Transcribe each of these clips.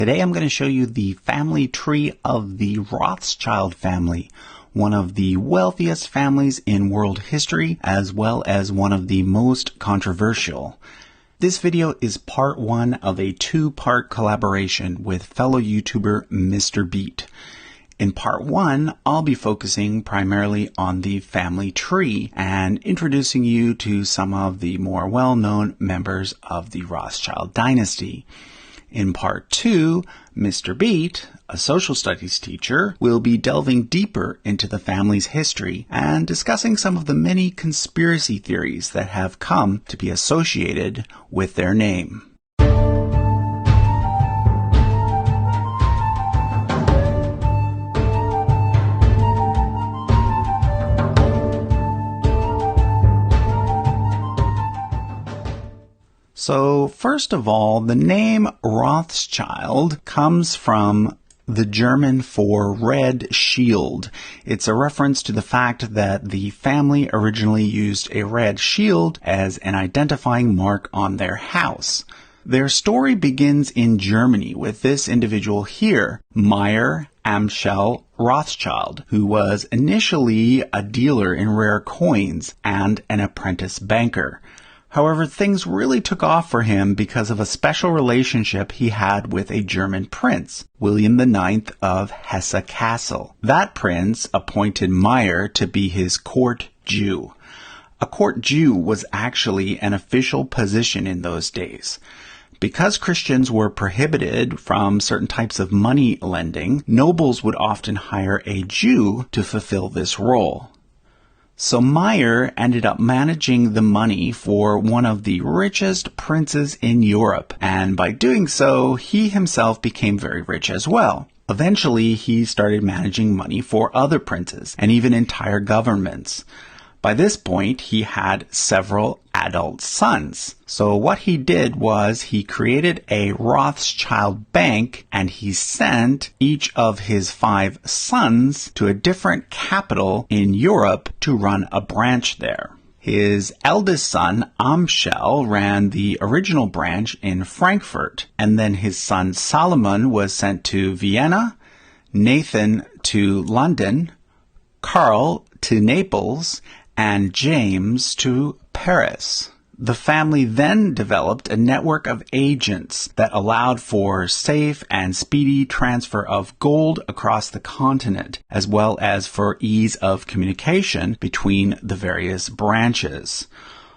Today I'm going to show you the family tree of the Rothschild family, one of the wealthiest families in world history, as well as one of the most controversial. This video is part one of a two-part collaboration with fellow YouTuber Mr. Beat. In part one, I'll be focusing primarily on the family tree and introducing you to some of the more well-known members of the Rothschild dynasty. In part two, Mr. Beat, a social studies teacher, will be delving deeper into the family's history and discussing some of the many conspiracy theories that have come to be associated with their name. So, first of all, the name Rothschild comes from the German for red shield. It's a reference to the fact that the family originally used a red shield as an identifying mark on their house. Their story begins in Germany with this individual here, Meyer Amschel Rothschild, who was initially a dealer in rare coins and an apprentice banker. However, things really took off for him because of a special relationship he had with a German prince, William IX of Hesse-Kassel. That prince appointed Meyer to be his court Jew. A court Jew was actually an official position in those days. Because Christians were prohibited from certain types of money lending, nobles would often hire a Jew to fulfill this role. So Meyer ended up managing the money for one of the richest princes in Europe, and by doing so, he himself became very rich as well. Eventually, he started managing money for other princes, and even entire governments. By this point, he had several adult sons. So what he did was he created a Rothschild bank, and he sent each of his 5 sons to a different capital in Europe to run a branch there. His eldest son, Amschel, ran the original branch in Frankfurt, and then his son Solomon was sent to Vienna, Nathan to London, Karl to Naples, and James to Paris. The family then developed a network of agents that allowed for safe and speedy transfer of gold across the continent, as well as for ease of communication between the various branches.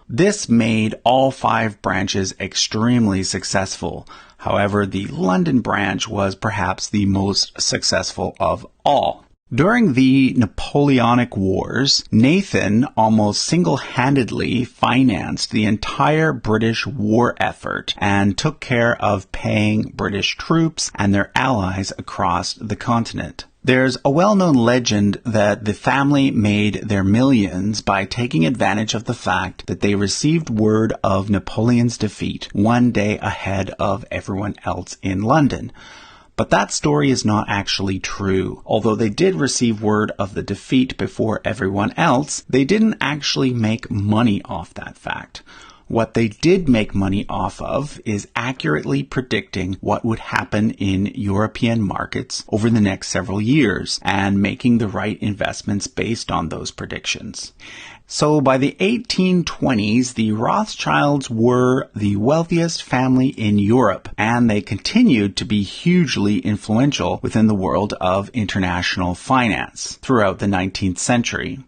This made all 5 branches extremely successful. However, the London branch was perhaps the most successful of all. During the Napoleonic Wars, Nathan almost single-handedly financed the entire British war effort and took care of paying British troops and their allies across the continent. There's a well-known legend that the family made their millions by taking advantage of the fact that they received word of Napoleon's defeat one day ahead of everyone else in London. But that story is not actually true. Although they did receive word of the defeat before everyone else, they didn't actually make money off that fact. What they did make money off of is accurately predicting what would happen in European markets over the next several years and making the right investments based on those predictions. So by the 1820s, the Rothschilds were the wealthiest family in Europe, and they continued to be hugely influential within the world of international finance throughout the 19th century.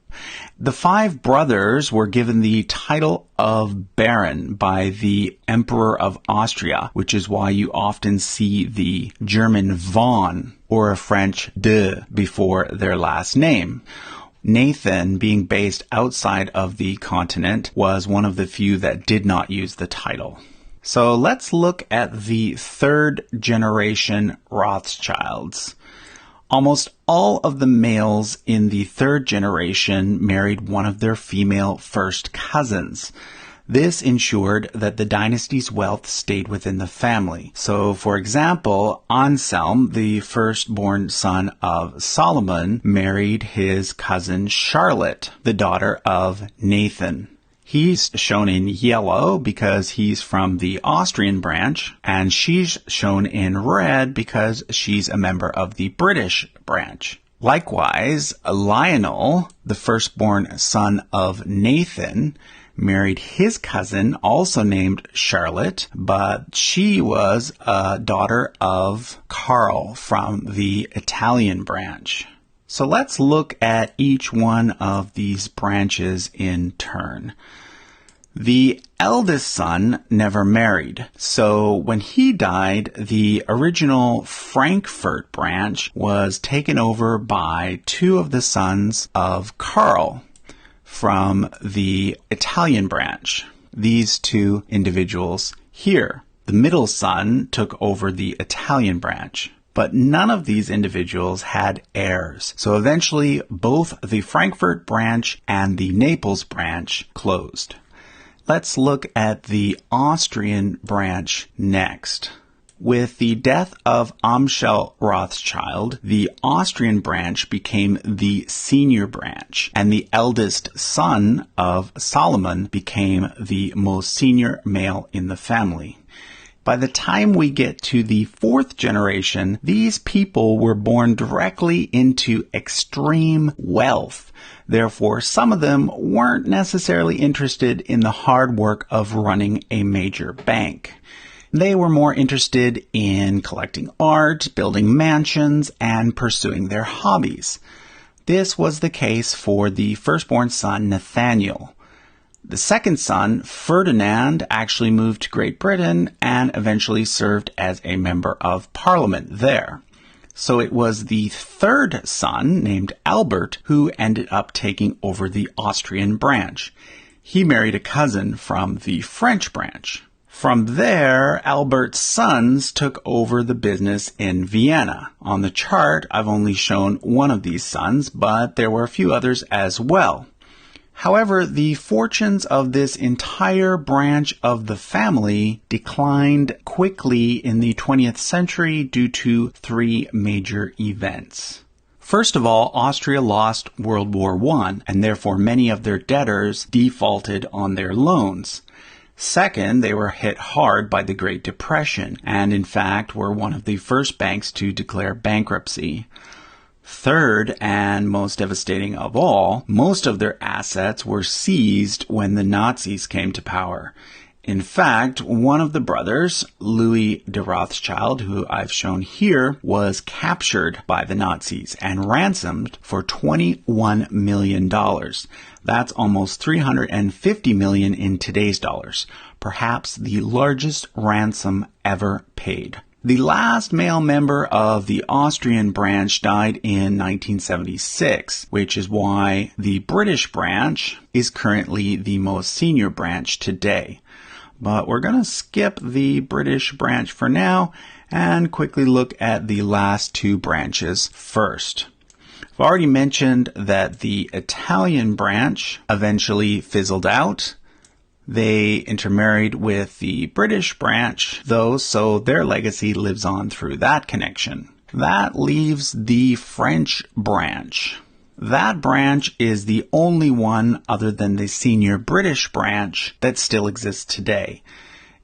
The 5 brothers were given the title of Baron by the Emperor of Austria, which is why you often see the German von or a French de before their last name. Nathan, being based outside of the continent, was one of the few that did not use the title. So let's look at the 3rd generation Rothschilds. Almost all of the males in the 3rd generation married one of their female first cousins. This ensured that the dynasty's wealth stayed within the family. So, for example, Anselm, the firstborn son of Solomon, married his cousin Charlotte, the daughter of Nathan. He's shown in yellow because he's from the Austrian branch, and she's shown in red because she's a member of the British branch. Likewise, Lionel, the firstborn son of Nathan, married his cousin, also named Charlotte, but she was a daughter of Carl from the Italian branch. So let's look at each one of these branches in turn. The eldest son never married, so when he died, the original Frankfurt branch was taken over by two of the sons of Carl from the Italian branch. These two individuals here. The middle son took over the Italian branch. But none of these individuals had heirs. So eventually, both the Frankfurt branch and the Naples branch closed. Let's look at the Austrian branch next. With the death of Amschel Rothschild, the Austrian branch became the senior branch, and the eldest son of Solomon became the most senior male in the family. By the time we get to the fourth generation, these people were born directly into extreme wealth. Therefore, some of them weren't necessarily interested in the hard work of running a major bank. They were more interested in collecting art, building mansions, and pursuing their hobbies. This was the case for the firstborn son, Nathaniel. The second son, Ferdinand, actually moved to Great Britain and eventually served as a member of Parliament there. So it was the third son, named Albert, who ended up taking over the Austrian branch. He married a cousin from the French branch. From there, Albert's sons took over the business in Vienna. On the chart, I've only shown one of these sons, but there were a few others as well. However, the fortunes of this entire branch of the family declined quickly in the 20th century due to three major events. First of all, Austria lost World War I, and therefore many of their debtors defaulted on their loans. Second, they were hit hard by the Great Depression, and in fact were one of the first banks to declare bankruptcy. Third, and most devastating of all, most of their assets were seized when the Nazis came to power. In fact, one of the brothers, Louis de Rothschild, who I've shown here, was captured by the Nazis and ransomed for $21 million. That's almost $350 million in today's dollars, perhaps the largest ransom ever paid. The last male member of the Austrian branch died in 1976, which is why the British branch is currently the most senior branch today. But we're going to skip the British branch for now and quickly look at the last two branches first. I've already mentioned that the Italian branch eventually fizzled out. They intermarried with the British branch, though, so their legacy lives on through that connection. That leaves the French branch. That branch is the only one other than the senior British branch that still exists today.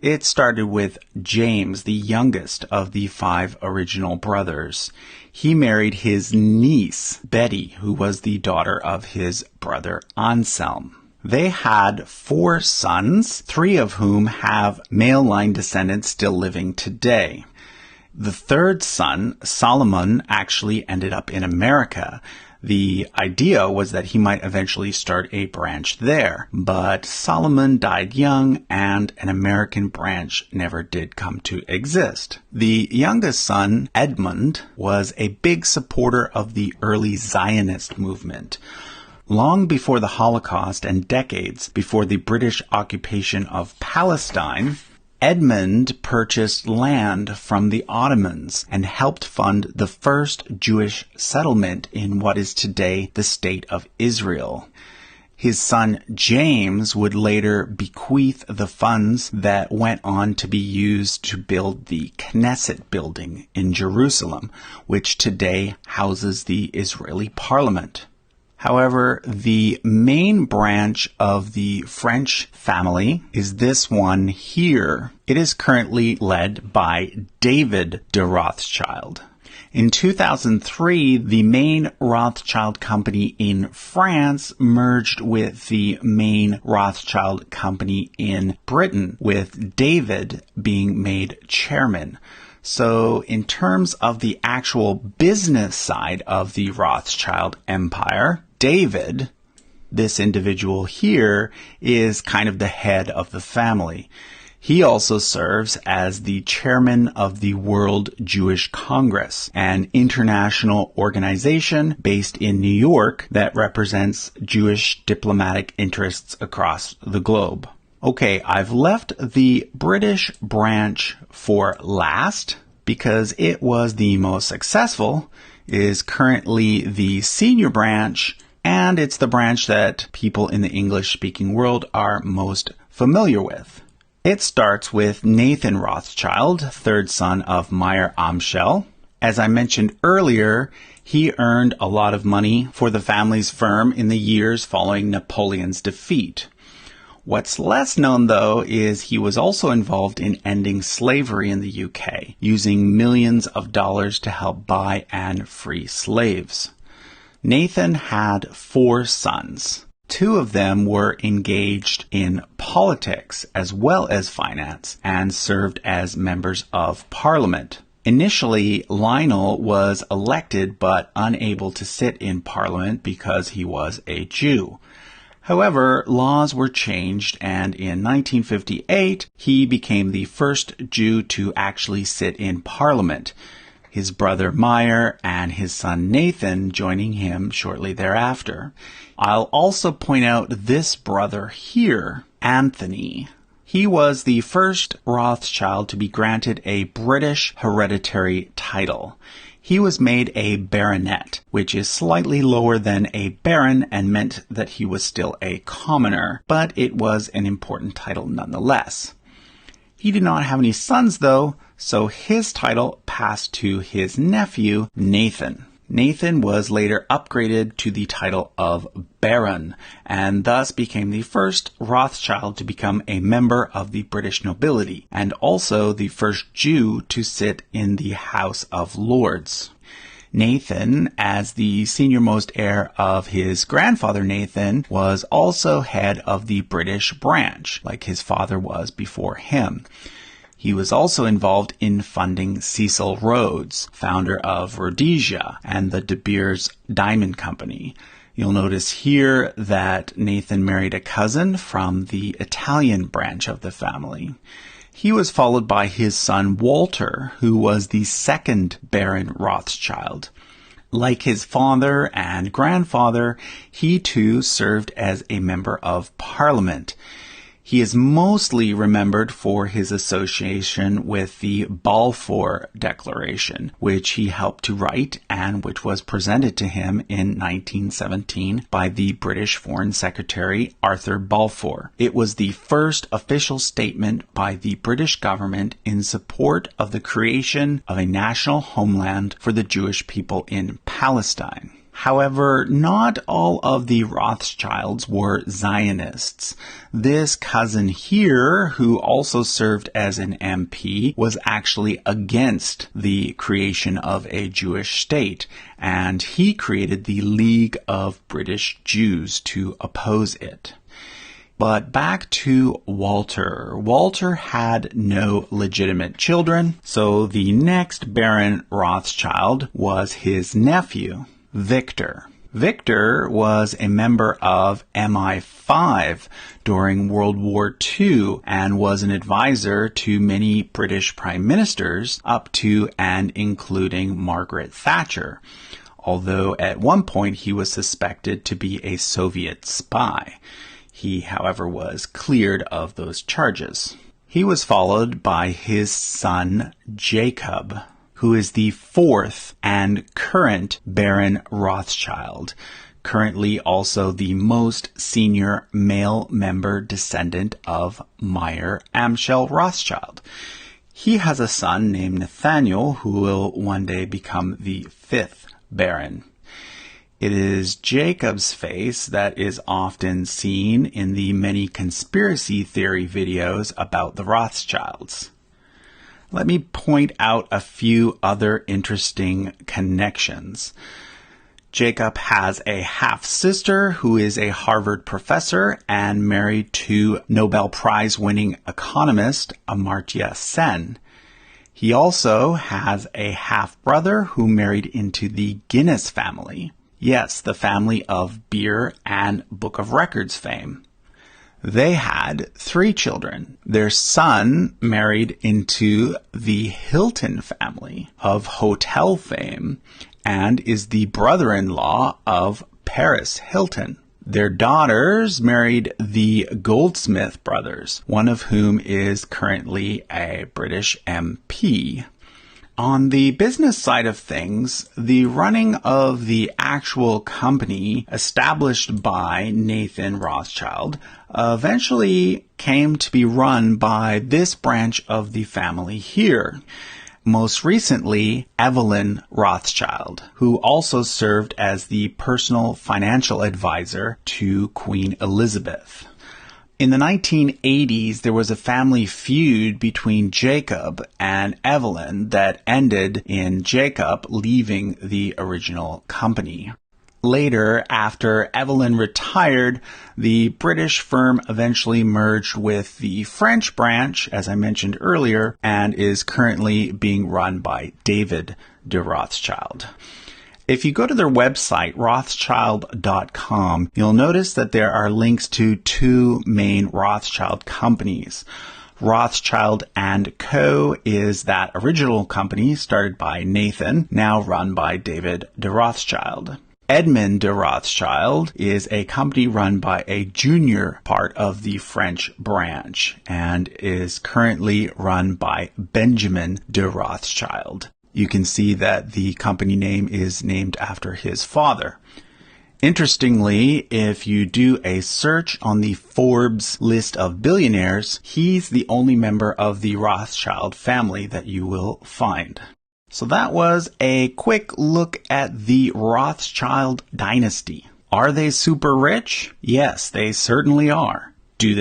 It started with James, the youngest of the 5 original brothers. He married his niece, Betty, who was the daughter of his brother Anselm. They had 4 sons, 3 of whom have male line descendants still living today. The third son, Solomon, actually ended up in America. The idea was that he might eventually start a branch there, but Solomon died young and an American branch never did come to exist. The youngest son, Edmund, was a big supporter of the early Zionist movement. Long before the Holocaust and decades before the British occupation of Palestine, Edmund purchased land from the Ottomans and helped fund the first Jewish settlement in what is today the State of Israel. His son James would later bequeath the funds that went on to be used to build the Knesset building in Jerusalem, which today houses the Israeli parliament. However, the main branch of the French family is this one here. It is currently led by David de Rothschild. In 2003, the main Rothschild company in France merged with the main Rothschild company in Britain, with David being made chairman. So in terms of the actual business side of the Rothschild empire, David, this individual here, is kind of the head of the family. He also serves as the chairman of the World Jewish Congress, an international organization based in New York that represents Jewish diplomatic interests across the globe. Okay, I've left the British branch for last because it was the most successful, is currently the senior branch, and it's the branch that people in the English-speaking world are most familiar with. It starts with Nathan Rothschild, third son of Meyer Amschel. As I mentioned earlier, he earned a lot of money for the family's firm in the years following Napoleon's defeat. What's less known, though, is he was also involved in ending slavery in the UK, using millions of dollars to help buy and free slaves. Nathan had 4 sons. 2 of them were engaged in politics as well as finance and served as members of parliament. Initially, Lionel was elected but unable to sit in parliament because he was a Jew. However, laws were changed, and in 1958, he became the first Jew to actually sit in parliament, his brother Meyer and his son Nathan joining him shortly thereafter. I'll also point out this brother here, Anthony. He was the first Rothschild to be granted a British hereditary title. He was made a baronet, which is slightly lower than a baron and meant that he was still a commoner, but it was an important title nonetheless. He did not have any sons, though, so his title passed to his nephew, Nathan. Nathan was later upgraded to the title of Baron, and thus became the first Rothschild to become a member of the British nobility, and also the first Jew to sit in the House of Lords. Nathan, as the senior-most heir of his grandfather Nathan, was also head of the British branch, like his father was before him. He was also involved in funding Cecil Rhodes, founder of Rhodesia and the De Beers Diamond Company. You'll notice here that Nathan married a cousin from the Italian branch of the family. He was followed by his son Walter, who was the second Baron Rothschild. Like his father and grandfather, he too served as a member of Parliament. He is mostly remembered for his association with the Balfour Declaration, which he helped to write and which was presented to him in 1917 by the British Foreign Secretary Arthur Balfour. It was the first official statement by the British government in support of the creation of a national homeland for the Jewish people in Palestine. However, not all of the Rothschilds were Zionists. This cousin here, who also served as an MP, was actually against the creation of a Jewish state, and he created the League of British Jews to oppose it. But back to Walter. Walter had no legitimate children, so the next Baron Rothschild was his nephew, Victor. Victor was a member of MI5 during World War II and was an advisor to many British prime ministers up to and including Margaret Thatcher, although at one point he was suspected to be a Soviet spy. He, however, was cleared of those charges. He was followed by his son Jacob, who is the 4th and current Baron Rothschild, currently also the most senior male member descendant of Meyer Amschel Rothschild. He has a son named Nathaniel, who will one day become the 5th Baron. It is Jacob's face that is often seen in the many conspiracy theory videos about the Rothschilds. Let me point out a few other interesting connections. Jacob has a half-sister who is a Harvard professor and married to Nobel Prize-winning economist Amartya Sen. He also has a half-brother who married into the Guinness family. Yes, the family of beer and Book of Records fame. They had 3 children. Their son married into the Hilton family of hotel fame and is the brother-in-law of Paris Hilton. Their daughters married the Goldsmith brothers, one of whom is currently a British MP. On the business side of things, the running of the actual company established by Nathan Rothschild eventually came to be run by this branch of the family here. Most recently, Evelyn Rothschild, who also served as the personal financial advisor to Queen Elizabeth. In the 1980s, there was a family feud between Jacob and Evelyn that ended in Jacob leaving the original company. Later, after Evelyn retired, the British firm eventually merged with the French branch, as I mentioned earlier, and is currently being run by David de Rothschild. If you go to their website, Rothschild.com, you'll notice that there are links to 2 main Rothschild companies. Rothschild & Co. is that original company started by Nathan, now run by David de Rothschild. Edmond de Rothschild is a company run by a junior part of the French branch and is currently run by Benjamin de Rothschild. You can see that the company name is named after his father. Interestingly, if you do a search on the Forbes list of billionaires, he's the only member of the Rothschild family that you will find. So that was a quick look at the Rothschild dynasty. Are they super rich? Yes, they certainly are. Do they